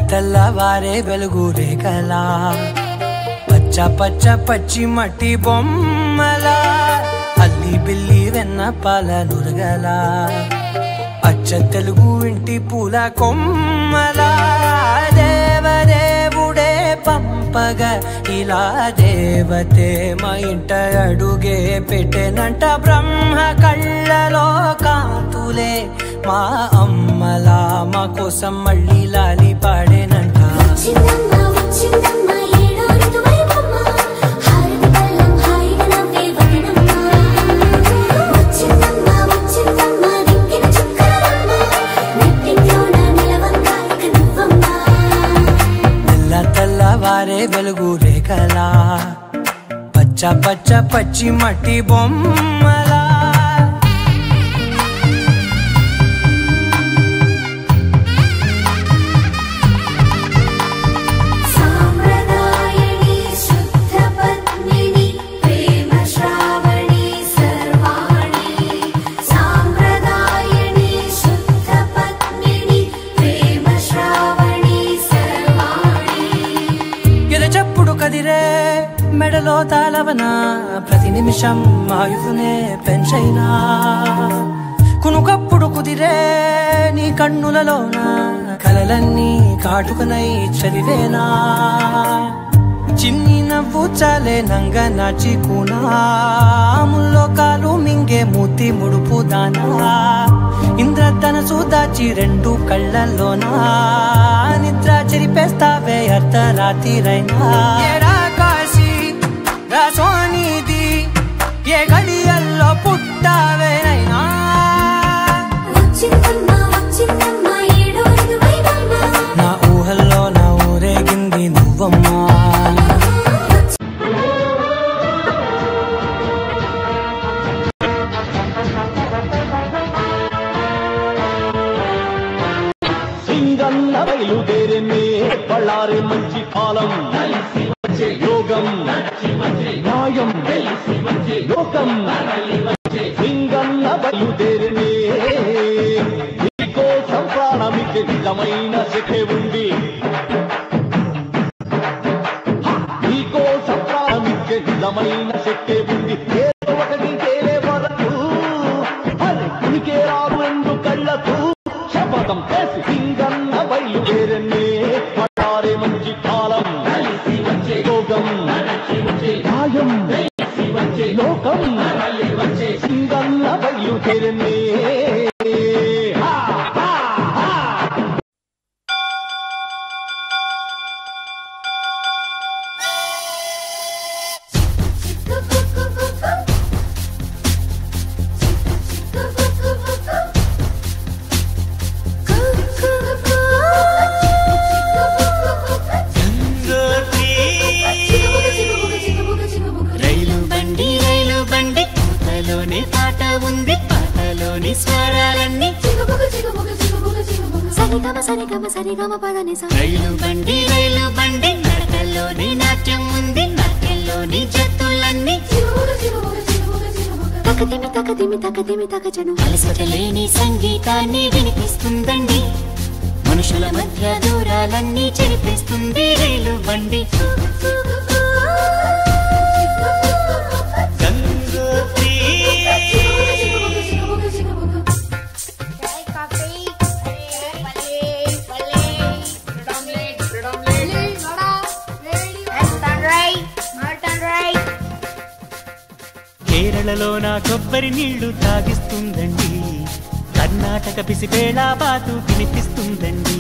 తెల్లవారే వెలుగు రేఖలా పచ్చ పచ్చ పచ్చి మట్టి బొమ్మలా అల్లి బిల్లి వెన్న పాల నురగలా అచ్చ తెలుగు ఇంటి పూల కొమ్మలా దేవదేవుడే పంపగా ఇలా దేవతే మా ఇంట అడుగే పెట్టెనంట బ్రహ్మ కళ్ళలో కాంతులే మా అమ్మలా మా కోసం మళ్ళీ లాలి పాడేనంట. వచ్చిందమ్మా వచ్చిందమ్మా తెల్లవారే వెలుగు రేఖలా పచ్చ పచ్చ పచ్చి మట్టి బొమ్మలా మెడలో తాళవన ప్రతి నిమిషం ఆయుధునే పెంచైనా కునుకప్పుడు కుదిరే నీ కన్నులలోన కలలన్నీ కాటుకనై చదివేనా చిన్ని నవ్వు చాలే నంగ నాచి కూనాముల్లో కాలు మింగే మూతి ముడుపు దానా ఇంద్రధనసు దాచి రెండు కళ్ళల్లోనా నిద్ర చెరిపేస్తావే అర్ధరాత్రిరైనా రాసోనిది ఏ గడియల్లో పుట్టావేనైనా నా ఊహల్లో నా ఊరేగింది నువ్వమ్మా సింగన్న బయలుదేరినే బళ్ళారి మంచి కాలం యోగం న్యాయం లోకం సింగన్న బయలుదేరినే నీకోసం ప్రాణమికి నిజమైన శిఖే ఉంది నీకోసం ప్రాణమికి నిజమైన శక్తే ఉంది ఏదో ఒకటి తేలే వరకు ఉనికే రాదు రెండు కళ్ళకు శపథం చేసి సింగన్న బయలుదేరినే బళ్ళారి మంచి కాలం యోగం న్యాయం లోకం సింగన్న బయలుదేరినే రైలు బండి నడకల్లోని నాట్యం ఉంది నాట్యంలోని జత్తులన్నీ తకదిమి తకజను అలసటలేని సంగీతాన్ని వినిపిస్తుందండి మనుషుల మధ్య దూరాలన్నీ చెరిపిస్తుంది రైలు బండి కేరళలో నా కొబ్బరి నీళ్లు తాగిస్తుందండి కర్ణాటక పిసిపేళ బాతు వినిపిస్తుందండి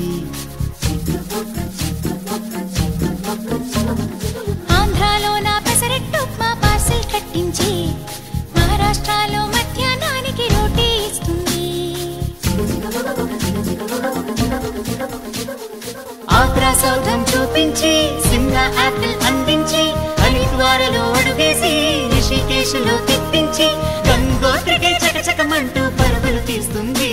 ఆంధ్రాలో నా పెసరెట్టు మా పార్సిల్ కట్టించి మహారాష్ట్రలో మధ్యాహ్నానికి రోటీ ఇస్తుంది ఆగ్రా సౌధం చూపించి సిమ్లా యాపిల్ అందించి హరిద్వారలో అడుగేసి రిషికేశ్లో తిప్పించి గంగోత్రికై చకచకమంటూ పరుగులు తీస్తుంది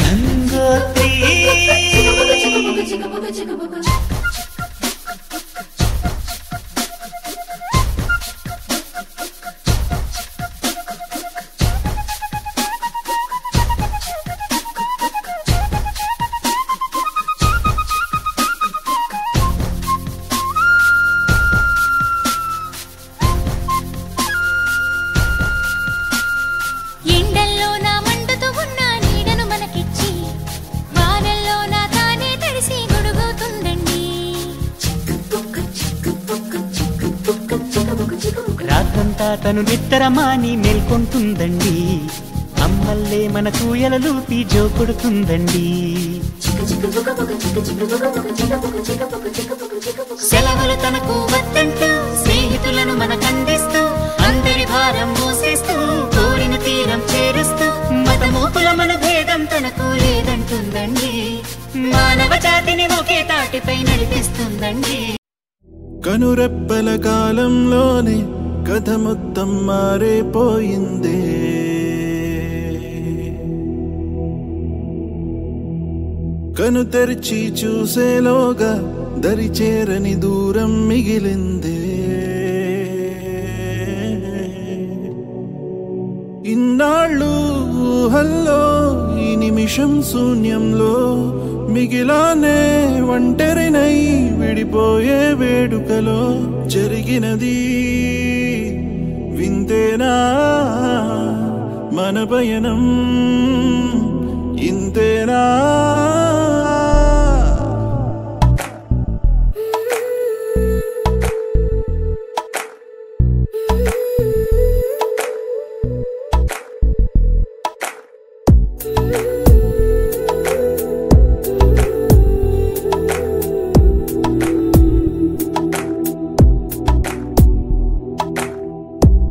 గంగోత్రి తను నిద్రమాని మేల్కొంటుందండి అమ్మల్లే మన కూయలలూపి జో కొడుతుందండి సెలవులు తనకు వద్దంటూ స్నేహితులను మనకందిస్తూ అందరి భారం మోసేస్తూ కోరిన తీరం చేరుస్తూ స్వార్థం తనకు లేదంటుందండి. మానవ జాతిని ఒకే తాటిపై నడిపిస్తుందండి. కనురెప్పల కాలంలోనే కథ మొత్తం మారిపోయిందే. కను తెరిచి చూసేలోగా దరి చేరని దూరం మిగిలిందే. ఇన్నాళ్ళు ఊహల్లో ఈ నిమిషం శూన్యంలో మిగిలానే ఒంటరినై విడిపోయే వేడుకలో జరిగినది వింతేనా మన పయనం ఇంతేనా.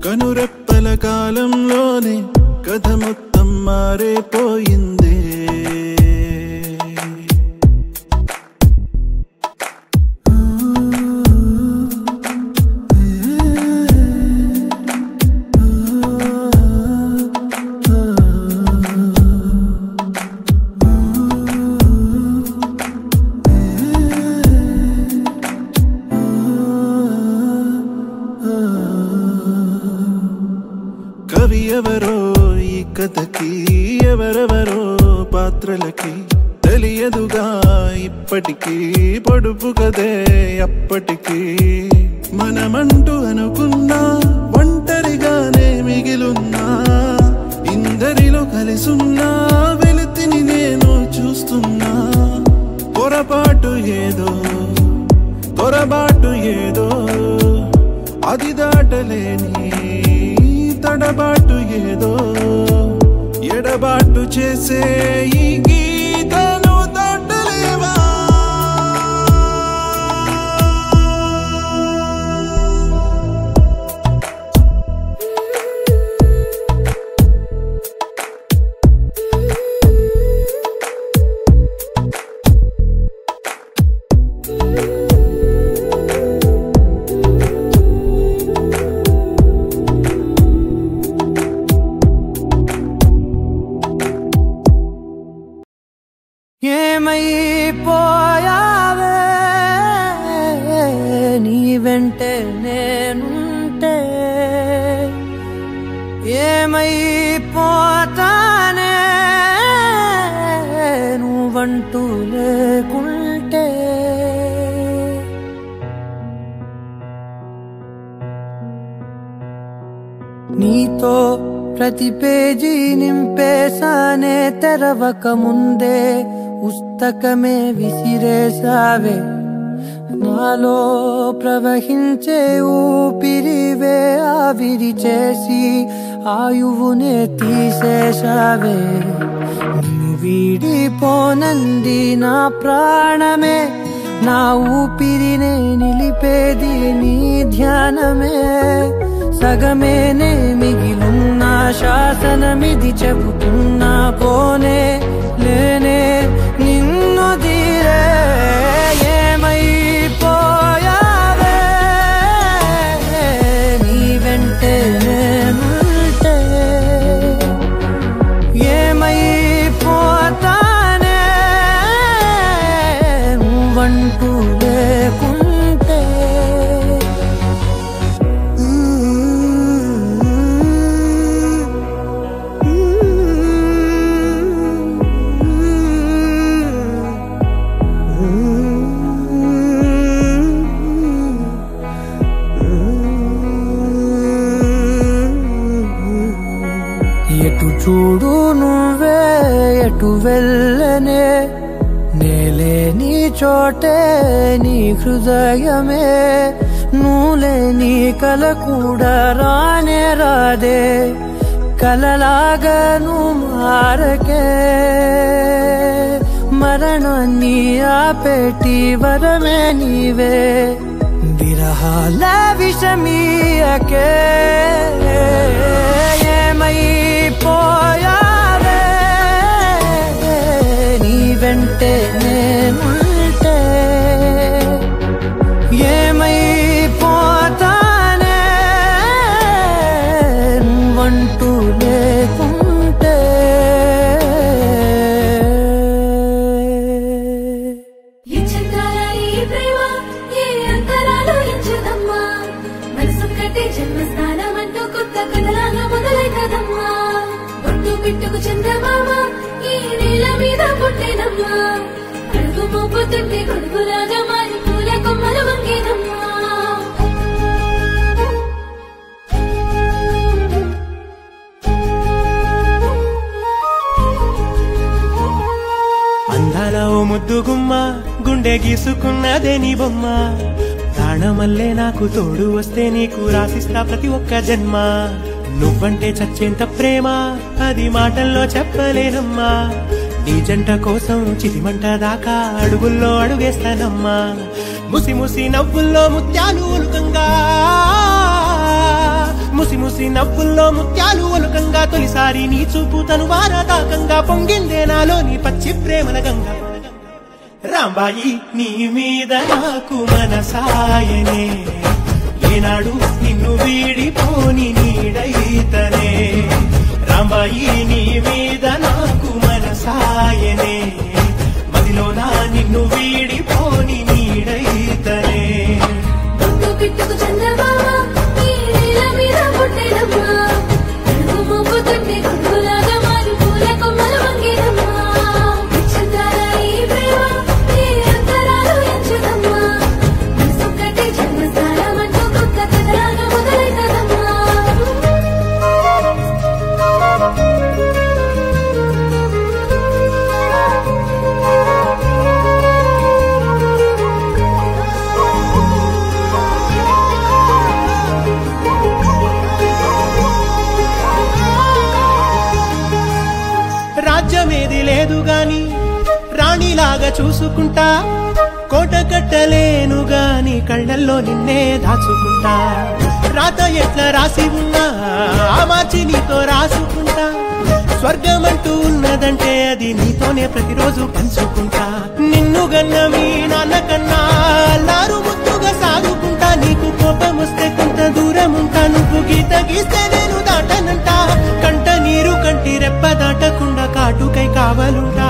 కనురెప్పల కాలంలోనే కథ మొత్తం మారిపోయిందే. కవి ఎవరో ఈ కథకి, ఎవరెవరో పాత్రలకి తెలియదుగా ఇప్పటికీ. పొడుపు కదే అప్పటికి మనమంటూ అనుకున్నా ఒంటరిగానే మిగిలున్నా. ఇందరిలో కలిసున్నా వెలితిని నేను చూస్తున్నా. పొరపాటు ఏదో పొరబాటు ఏదో అది దాటలేని తడబాటు ఏదో ఎడబాటు చేసే ఈ గీతను దాటలేవా. ఏమైపోయావే నీ వెంటే నేనుంటే, ఏమైపోతానే నువ్వంటూ లేకుంటే. నీతో ప్రతి పేజీ నింపేసానే తెరవక ముందే పుస్తకమే విసిరేసావే. నాలో ప్రవహించే ఊపిరివే ఆవిరి చేసి ఆయువునే తీసేసావే. నిన్ను వీడిపోనంది నా ప్రాణమే, నా ఊపిరినే నిలిపేది నీ ధ్యానమే. సగమేనే మిగిలున్న శాసనమిది చెబుతున్నా పోనే లేనే నిన్ను తీరే. ఏమైపోయావే నీ వెంటే నేనుంటే, ఏమైపోతానే నువ్వంటూ లేకుంటే. ఎటు చూడు నువ్వే ఎటు వెళ్ళనే, నేలే నీ చోటే నీ హృదయమే. నువ్వులే నీ కల కూడా రానే రాదే, కలలాగా నువ్వు మారకే. మరణాన్ని ఆపేటి వరమే నీవే, విరహాల విషమీయకే. ఏమైపోయావే పుట్టేనమ్మా అడుగు మోపుతుంటే గొడుగులాగా మారి పూల కొమ్మలు వంగేనమ్మా అందాల ఓ ముద్దు గుమ్మ గుండె గీసుకున్నదే నీ బొమ్మ ప్రాణమల్లే నాకు తోడు వస్తే నీకు రాసిస్తా ప్రతి ఒక్క జన్మ నువ్వంటే చచ్చేంత ప్రేమ అది మాటల్లో చెప్పలేనమ్మా నీ జంట కోసం చితిమంట దాకా అడుగుల్లో అడుగేస్తానమ్మా ముసి ముసి నవ్వుల్లో ముత్యాలు ఒలుకంగా ముసి ముసి నవ్వుల్లో ముత్యాలు ఒలుకంగా తొలిసారి నీ చూపు తను వారదాకంగా పొంగిందే నాలో నీ పచ్చి ప్రేమల గంగా రాంబాయి నీ మీద నాకు మనసాయనే ఏనాడు నిన్ను వీడిపోని నీడైతనే రాంబాయి నీ మీద నాకు మనసాయనే మదిలోన నిన్ను వీడిపోని నీడైతనే పిట్టుకు చందమామ ఈ నేల మీద పుట్టేనమ్మా అడుగు మోపుతుంటే గొడుగులాగా మారి పూల కొమ్మలు వంగేనమ్మా నక్షత్రాల ఈ ప్రేమ ఏ అంతరాలు ఎంచుదమ్మా మనసొక్కటి జన్మస్థానం అంటూ కొత్త కథలాగా మొదలైతదమ్మా రాజ్యమేది లేదు గాని రాణిలాగా చూసుకుంటా కోట కట్టలేను గాని కళ్ళల్లో నిన్నే దాచుకుంటా రాత ఎట్లా రాసి ఉన్నా ఆ మార్చి నీతో రాసుకుంటా స్వర్గమంటూ ఉన్నదంటే అది నీతోనే ప్రతిరోజు పంచుకుంటా నిన్ను గన్న మీ నాన్న కన్నా లారు ముద్దుగా సాగుకుంటా నీకు కోపం వస్తే కొంత దూరం ఉంటా నువ్వు గీత గీస్తే నేను దాటనంట కంట నీరు కంటి రెప్ప దాటకుండా కాటుకై కావలుంటా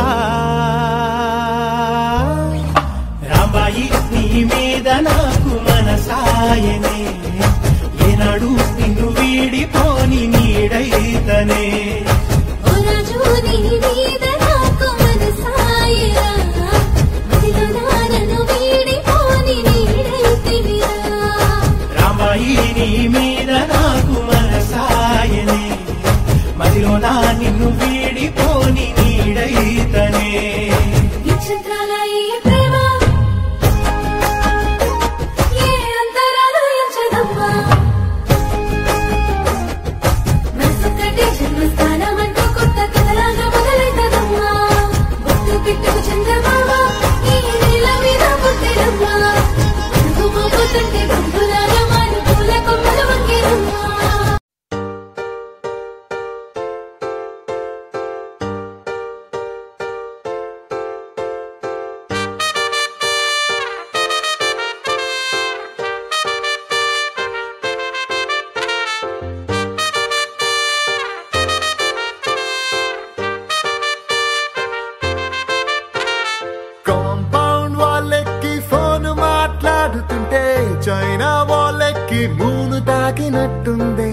రాంబాయి నీ మీద నాకు మనసాయనే ఏనాడు నిన్ను వీడిపోని నీడైతనే ఓ రాజు నీ మీద నాకు మనసాయరా మదిలో నన్ను వీడిపోని నీడైతివిరా రాంబాయి నీ మీద నాకు మనసాయనే మదిలో నా నిన్ను వీడిపోని నీడైతనే నక్షత్రాల ఈ ప్రేమ ఏ అంతరాలు ఎంచదమ్మా మనసొక్కటి జన్మస్థానం అంటూ కొత్త కథలాగా మొదలైతదమ్మా బొట్టు పిట్టుకు చందమామ ఈ నేల మీద పుట్టేనమ్మా అడుగు మోపుతుంటే గొడుగులాగా మారి పూల కొమ్మలు వంగేనమ్మా కాంపౌండ్ వాళ్ళెక్కి ఫోన్ మాట్లాడుతుంటే చైనా వాళ్ళెక్కి మూను తాకినట్టుంది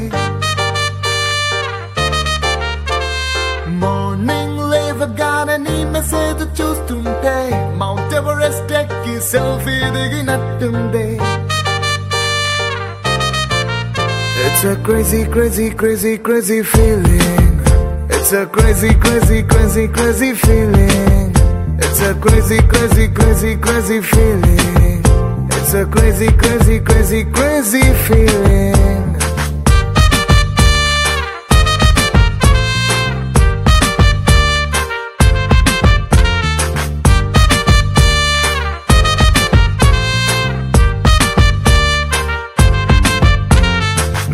మార్నింగ్ లేవగానే నీ మెసేజ్ చూస్తుంటే మౌంట్ ఎవరెస్ట్ ఎక్కి selfie దిగినట్టుంది It's a crazy, crazy, crazy, crazy feeling. It's a crazy, crazy, crazy, crazy feeling. It's a crazy, crazy, crazy, crazy feeling. It's a crazy, crazy, crazy, crazy feeling.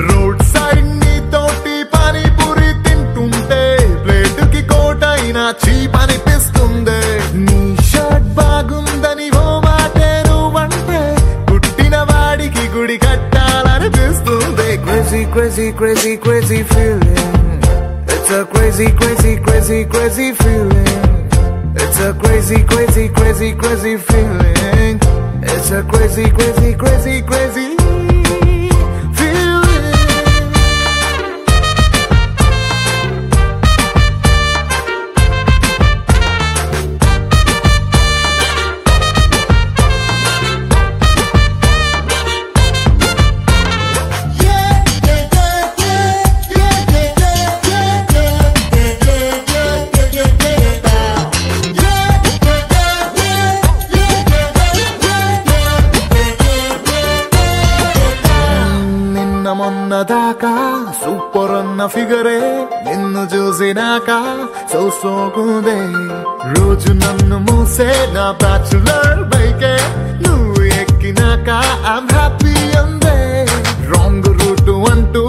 Road side నీ తోటి పానీపూరి తింటుంటే ప్లేటుకి కోటైనా cheap అనిపిస్తుంది నీ shirt బాగుందని ఓ మాటే నువ్వంటే పుట్టిన వాడికి గుడి కట్టాలనిపిస్తుంది crazy crazy crazy crazy feeling it's a crazy crazy crazy crazy feeling it's a crazy crazy crazy crazy feeling it's a crazy crazy crazy crazy feeling ఫిగరే నిన్ను చూసినాక సోకుందే రోజు నన్ను మూసే నా బ్యాచులర్ బైకే నువ్వు ఎక్కినాక ఐమ్ హ్యాపీ అందే రాంగ్ రూట్ అంటూ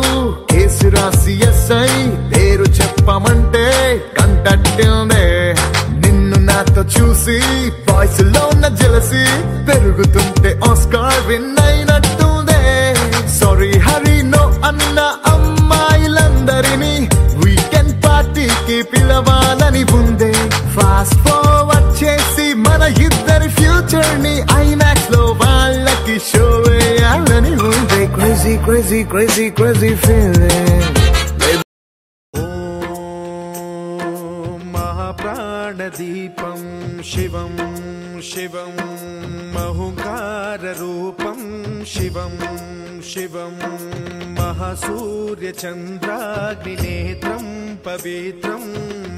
కేసు రాసి ఎస్ఐ పేరు చెప్పమంటే కంటట్టిందే నిన్ను నాతో చూసి వాయిస్ లో ఉన్న జెలసీ పెరుగుతుంటే ఆస్కార్ విన్ అయినట్టుందే సారీ హరి నో అన్న అమ్మాయిలందరినీ వీకెండ్ పార్టీకి పిలవాలని ఉందే ఫాస్ట్ ఫార్వర్డ్ చేసి మన ఇద్దరి ఫ్యూచర్ ని ఐమాక్స్ లో వాళ్ళకి షో వేయాలని ఉందే crazy crazy crazy crazy feeling ప్రాణదీపం శివం శివం మహుంకారరూపం శివం శివం మహాసూర్యచంద్రాగ్నినేత్రం పవిత్రం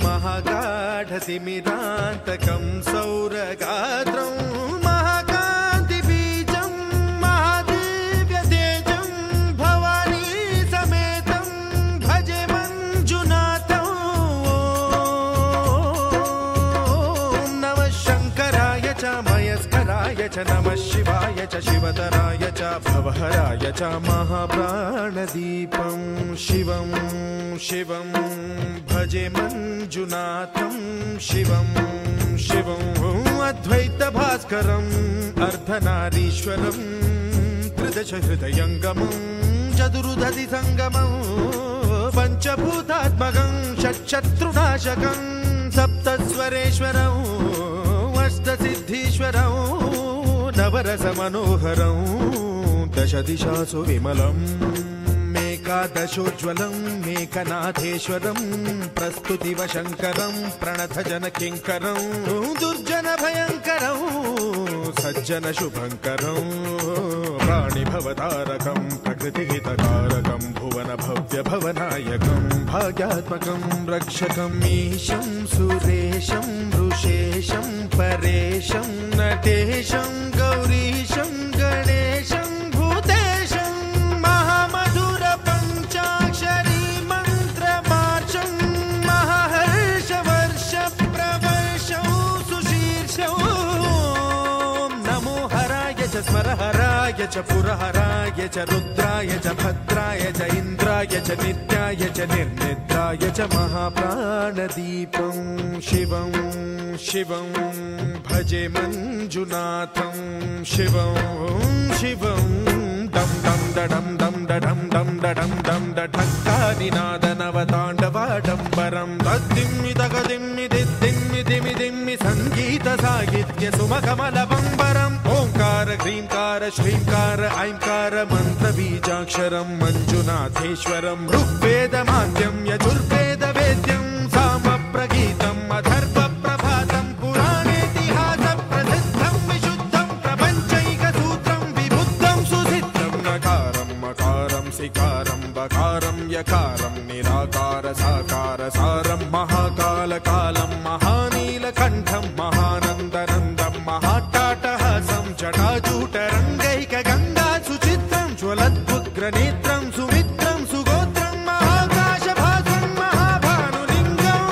మహాగాఢతిమిరాంతకం సౌరగాత్రం మహాకాంతిబీజం మహాదివ్యతేజం భవానీ సమేతం భజే మంజునాథం మయస్కరాయ చ నమః శివాయ చ శివతరాయ చ భవహరాయ చ మహాప్రాణదీపం శివం శివం భజే మంజునాథం శివం శివం అద్వైత భాస్కరం అర్ధనారీశ్వరం త్రిదశ హృదయంగమం చతురుదధి సంగమం పంచభూతాత్మకం షట్శత్రునాశకం సప్తస్వరేశ్వరం అష్టసిద్ధీశ్వరం నవరస మనోహరం దశ దిశాసు విమలం మేకాదశోజ్వలం మేకనాథేశ్వరం ప్రస్తుతివ శంకరం ప్రణత జన కింకరం దుర్జన భయంకరం సజ్జన శుభంకరం ప్రాణిభవతారకం ప్రకృతిహితకారకం భువన భవ్య భవనాయకం భాగ్యాత్మకం రక్షకం ఈశం సురేశం ఋషేశం పరేశం నటేశం గౌరీశం గణేశం భూతేశం మహామధుర పంచాక్షరీ మంత్రమార్చం మహాహర్షవర్ష ప్రవర్షం సుశీర్షం నమో హరాయ చ స్మరహరాయ చ పురహరాయ చ రుద్రాయ చ భద్రాయ చ ఇంద్రాయ చ నిత్యాయ చ నిర్నిద్రాయ చ మహాప్రాణదీపం శివం శివం భజే మంజునాథం శివం శివం డం డం దడం డం దడం డం దడం డం దఢంకానినాదనవతాండవాడంబరం తద్దిమ్మి తగదిమ్మి దిద్దిమ్మి దిమి దిమ్మి సంగీత సాహిత్య సుమకమలబంబరం ఓంకార హ్రీంకార శ్రీంకార ఐంకార మంత్ర బీజాక్షరం మంజునాథేశ్వరం ఋగ్వేద మాద్యం యజుర్వేద వేద్యం సామ ప్రగీతం అధర్వ ప్రభాతం పురాణేతిహాస ప్రసిద్ధం విశుద్ధం ప్రపంచైక సూత్రం విబుద్ధం సుసిద్ధం నకారం మకారం సికారం బకారం యకారం నిరాకార సాకార సారం మహాకాల కాలం మహానీలకంఠం మహానందనందం మహాటాటహాసం జటాజూటరంగైక గంగా సుచిత్రం జ్వలద్భుగ్రనేత్రం సుమిత్రం సుగోత్రం మహాకాశభాసం మహాభానులింగం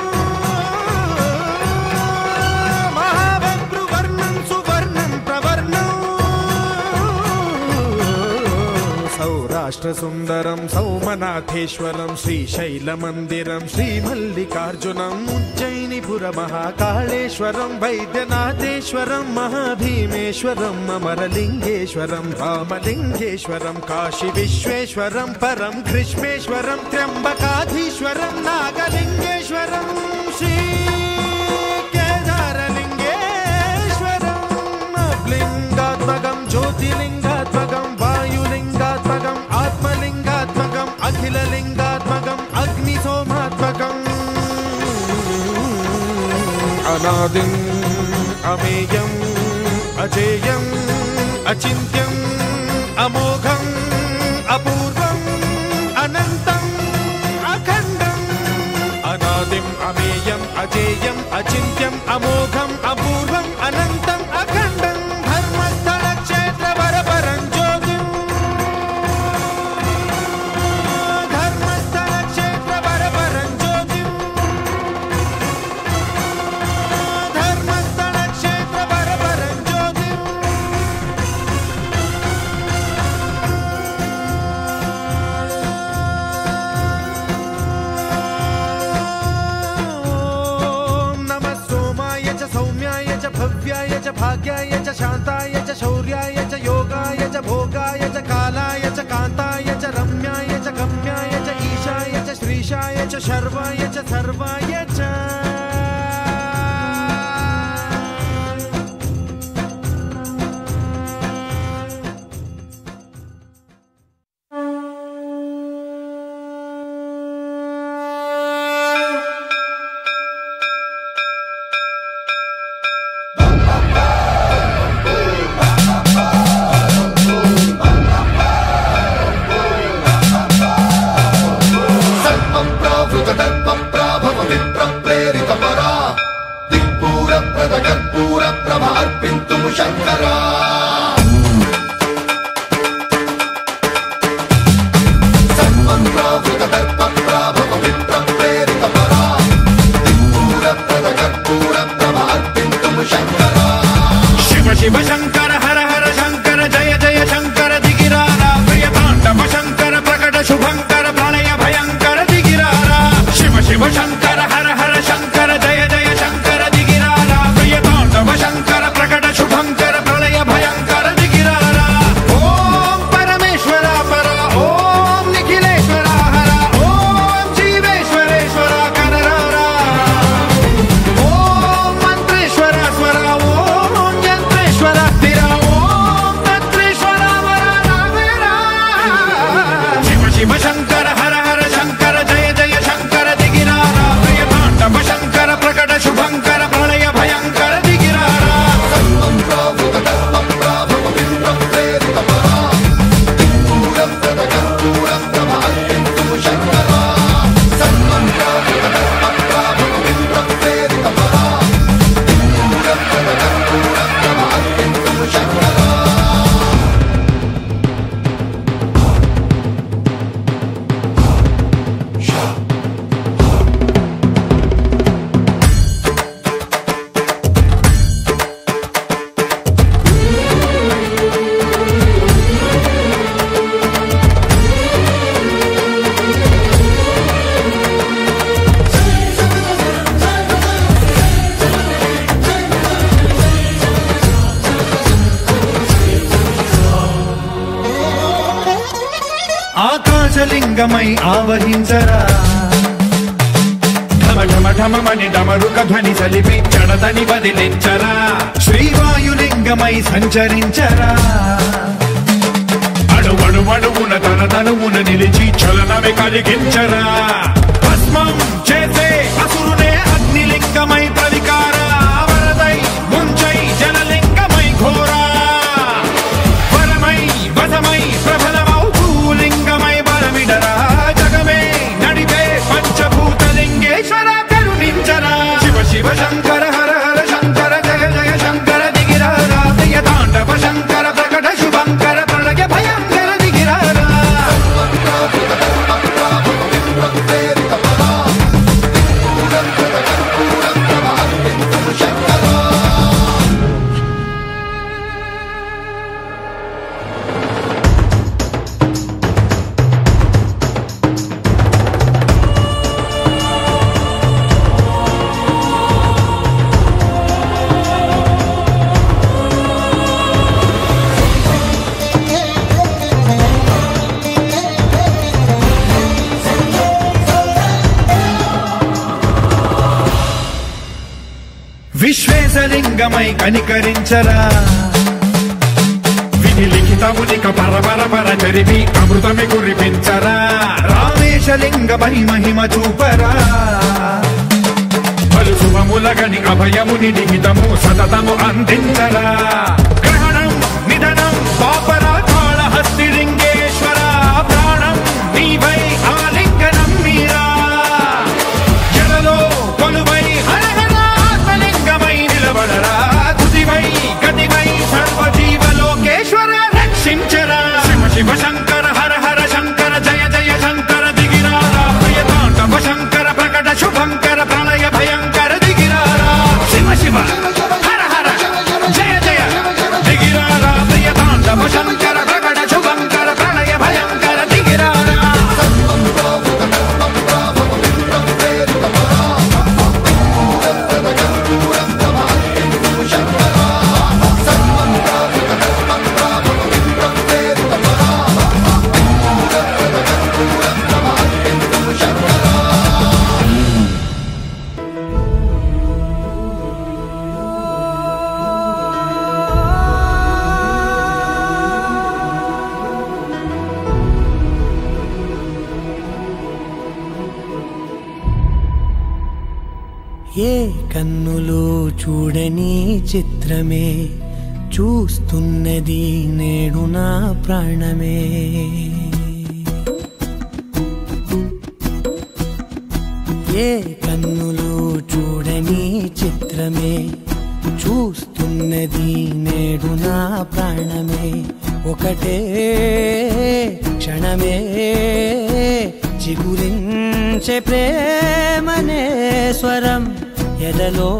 మహాభద్రువర్ణం సువర్ణం ప్రవర్ణం సౌరాష్ట్ర సుందరం సౌమనాథేశ్వరం శ్రీశైలమందిరం శ్రీమల్లికార్జునం ఉజ్జయినిపుర మహాకాళేశ్వరం వైద్యనాథేశ్వరం మహాభీమేశ్వరం అమరలింగేశ్వరం రామలింగేశ్వరం కాశీ విశ్వేశ్వరం పరం కృష్ణేశ్వరం త్ర్యంబకాధీశ్వరం నాగలింగేశ్వరం శ్రీ కేదారలింగేశ్వరం లింగాత్మకం జ్యోతిలింగాత్మకం వాయులింగాత్మకం ఆత్మలింగాత్మకం అఖిలలింగాత్మకం అగ్నిసోమాత్మకం అనాదిం అమేయం అజేయం అచింత్యం అమోఘం అపూర్వం అనంతం అఖండం అనాదిం అమేయం అజేయం అచింత్యం అమోఘం అపూర్వం అనంతం అఖండం ధర్మస్థల క్షేత్ర వరపరం జ్యోతిం ధర్మస్థల క్షేత్ర च भाग्याय च शान्ताय च शौर्याय च योगाय च भोगाय च कालाय च कान्ताय च रम्याय च गम्याय च ईशाय च श्रीशाय च शर्वाय च सर्वाय च ఆకాశలింగమై ఆవహించరా ఢమఢమఢమని డమరుక ధ్వని సలిపి చడదని వదిలించరా శ్రీవాయులింగమై సంచరించరా అడువడువడువున తన తనువున నిలిచి చలనమే కలిగించరా భస్మం చేసే అసురునే అగ్నిలింగమై ప్రవికార వరదై ముంచై జలలింగమై ఘోరా వరమై వసమై ప్రబలమౌ భూలింగమై బలమిడరా జగమే నడిపే పంచభూతలింగేశ్వర కరుణించరా శివ శివ శంకర హర హర శంకర జయ జయ శంకర దిగిరారా ప్రియ తాండవ శంకర ప్రకట శుభంకర ప్రళయ భయంకర దిగిరారా విశ్వేశలింగమై కనికరించరా విధి లిఖితమునిక పరపర పర చరిపి అమృతమి కురిపించరా రామేశలింగమై మహిమ చూపరా పలు శుభములగని అభయముని నిహితము సతతము అందించరా గ్రహణం నిధనం పాపరా కాళహస్తి లింగేశ్వర ప్రాణం నీవై ఆలింగనం మీరా జలలో కొలువై తుదివై గతివై సర్వజీవలోకేశ్వర రక్షించరా శివ శివ శంకర హర హర శంకర జయ జయ శంకర దిగిరారా ప్రియ తాండవ శంకర ప్రకట శుభంకర ప్రళయ భయంకర దిగిరారా శివ శివ హర హర జయ జయ దిగిరారా ప్రియ తాండవ శంకర కన్నులు చూడని చిత్రమే చూస్తున్నది నేడు నా ప్రాణమే. ఏ కన్నులు చూడని చిత్రమే చూస్తున్నది నేడు నా ప్రాణమే. ఒకటే క్షణమే చిగురించే ప్రేమనే స్వరం ఎదలో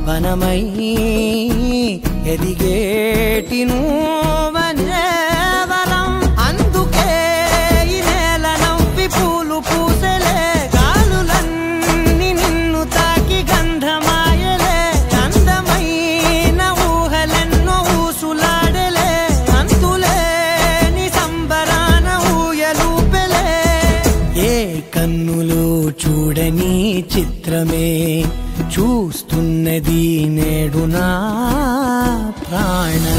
వనమై ఎదిగేటి నువ్వనే వరం. అందుకే ఈ నేల నవ్వి పూలు పూసలే గాలులన్నీ నిన్ను తాకి గంధమాయలే. అందమైన ఊహలెన్నో ఊసులాడలే అంతులేని సంబరాన ఊయలూపెలే. ఏ కన్నులు చూడని చిత్రమే చూస్తున్నది నేడు నా ప్రాణమే.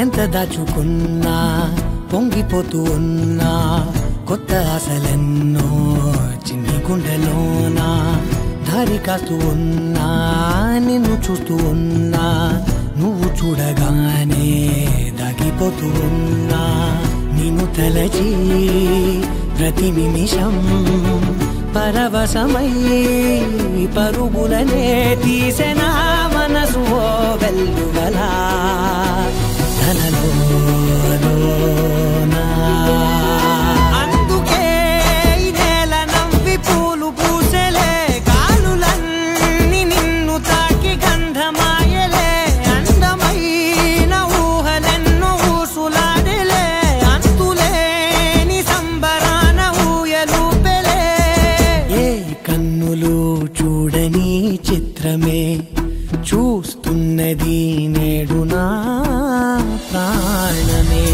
ఎంత దాచుకున్నా పొంగిపోతూ ఉన్నా కొత్త ఆశలెన్నో చిన్ని గుండెలోనా దారి కాస్తూ ఉన్నా నిన్ను చూస్తూ ఉన్నా నువ్వు చూడగానే దాగిపోతూ ఉన్నా. నిన్ను తలచి ప్రతి నిమిషం పరవశమై పరుగులనే తీసెనా మనసు ఓ వెల్లువలా ధనలోనా. అందుకే ఈ నేల నవ్వి పూలు పూసలే గాలులన్నీ నిన్ను తాకి గంధమాయలే. అందమైన ఊహలెన్నో ఊసులాడలే అంతులేని సంబరాన ఊయలూపెలే. ఏ కన్నులు చూడని చిత్రమే చూస్తున్నది నేడు నా ప్రాణమే.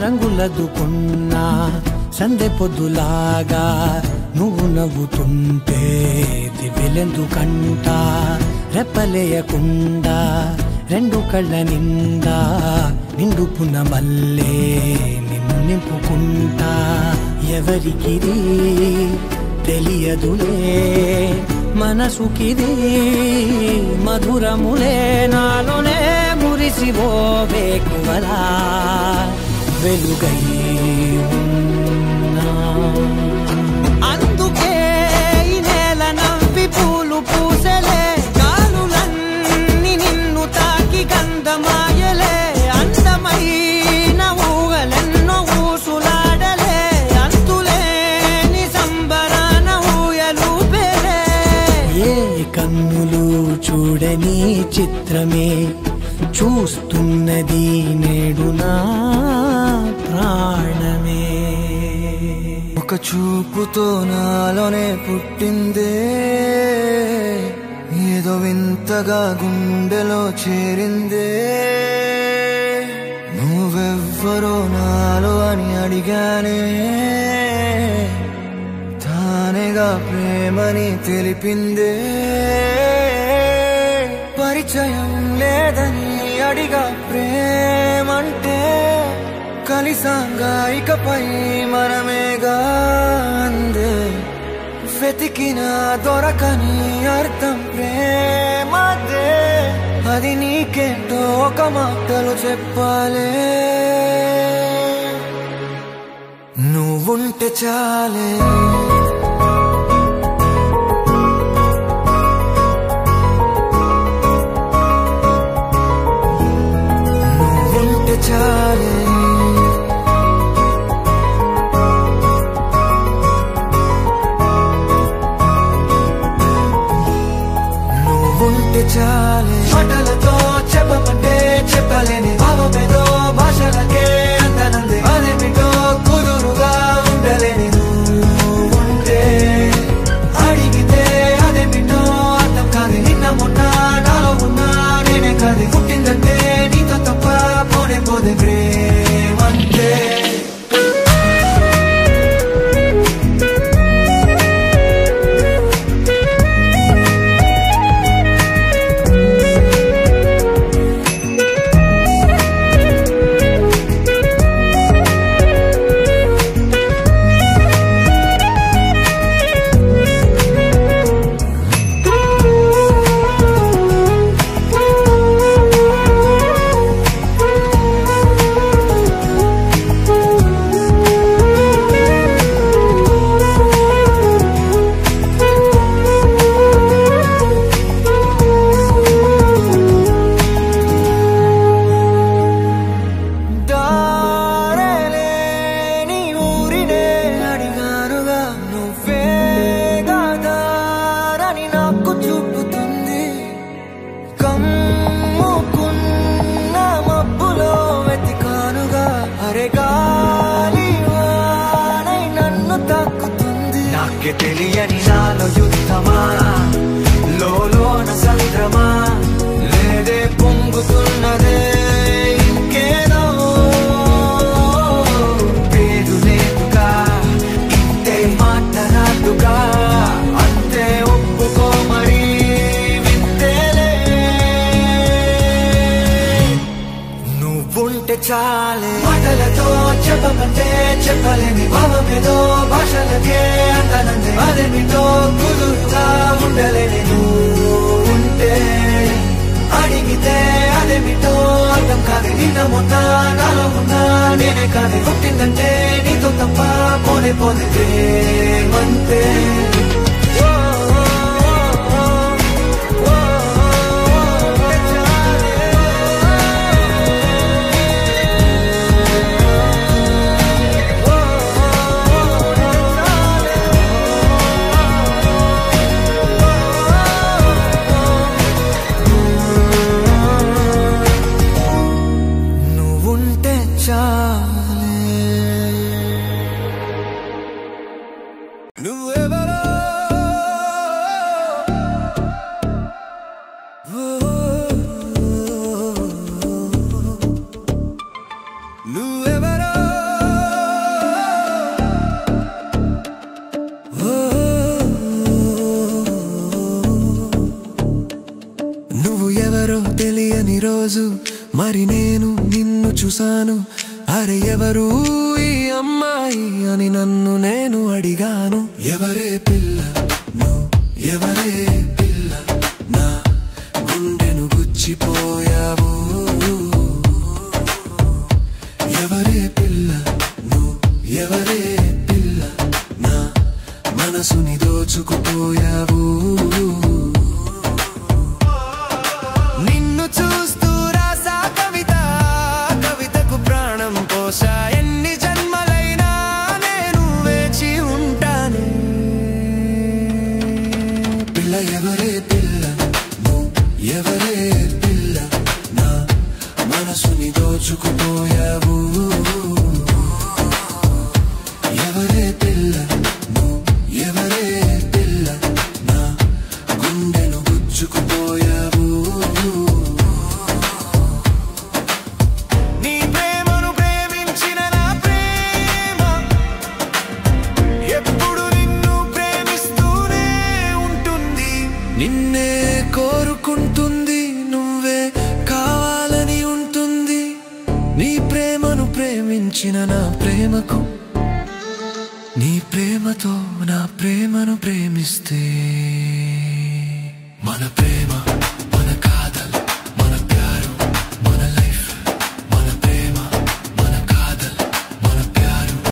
రంగులదుకున్నా సందె పొద్దులాగా నువ్వు నవ్వుతుంటే దివ్వెలెందుకంట. రెప్పలేయకుండా రెండు కళ్ళ నిండా నిండుకున్న మల్లే నిన్ను నింపుకుంటా. ఎవరికిది తెలియదులే మనసుకిది మధురములే నాలోనే మురిసివో వేకువలా వెలుగై ఉన్నా. అందుకే ఈ నేల నవ్వి పూలు పూసలే గాలులన్నీ నిన్ను తాకి గంధమాయలే. అందమైన ఊహలెన్నో ఊసులాడలే అంతులేని సంబరాన ఊయలూపెలే. ఏ కన్నులు చూడని చిత్రమే చూస్తున్నది నేడు నా ప్రాణమే. ఒక చూపుతో నాలోనే పుట్టిందే ఏదో వింతగా గుండెలో చేరిందే. నువ్వెవ్వరో నాలో అని అడిగానే తానేగా ప్రేమని తెలిపిందే. పరిచయం లేదని అడిగా ప్రేమంటే కలిసాంగా ఇకపై మనమేగా అందే. వెతికినా దొరకని అర్థం ప్రేమదే. ఒక మాటలు చెప్పాలే నువ్వుంటే చాలే నువ్వుంటే చాలే నువ్వుంటే చాలే మాటలతో చెప్పమంటే చెప్పలేని భావమేదో భాషలకే అందనంది అదేమిటో కుదురుగా ఉండలేని నువ్వుంటే అడిగితే అదేమిటో అర్థం కాదు నిన్న మొన్న నాలో ఉన్నా నేనే కాదు పుట్టిందంటే నీతో తప్ప పోనే పోదే ప్రేమంతే తెలియని నాలో యుద్ధమా లోన సంద్రమా లేదే పొంగుతున్నదే ఇంకేదో పేరు లేదుగా ఇంతే మాట్లాడుగా అంతే ఒప్పుకో మరి వింతేలే నువ్వుంటే చాలే మాటలతో చెప్పమంటే చెప్పలేని భావమేదో భాషలకే అందనందే అదేమిటో కుదురుగా ఉండలేని నువ్వుంటే అడిగితే అదేమిటో అర్థం కాదు నిన్న మొన్న నాలో ఉన్నా నేనే కాదు పుట్టిందంటే నీతో తప్ప పోనే పోనే ప్రేమంతే తెలియని రోజు మరి నేను నిన్ను చూసాను అరే ఎవరు ఈ అమ్మాయి అని నన్ను నేను అడిగాను ఎవరే పిల్ల నువ్వు ఎవరే పిల్ల నా గుండెను గుచ్చిపోయావు ఎవరే పిల్ల నువ్వు ఎవరే పిల్ల నా మనసుని దోచుకుపోయావు ఎవరే పిల్ల ఎవరే పిల్ల నా మనసుని దోచుకుపోయావు ఎవరే పిల్ల ఎవరే పిల్ల నా గుండెను గుచ్చుకుపోయావు నీ ప్రేమను ప్రేమించిన నా ప్రేమ ఎప్పుడు నిన్ను ప్రేమిస్తూనే ఉంటుంది నిన్నే కోరుకుంటుంది నువ్వే కావాలని ఉంటుంది నీ ప్రేమను ప్రేమించిన నా ప్రేమకు నీ ప్రేమతో నా ప్రేమను ప్రేమిస్తే మన ప్రేమ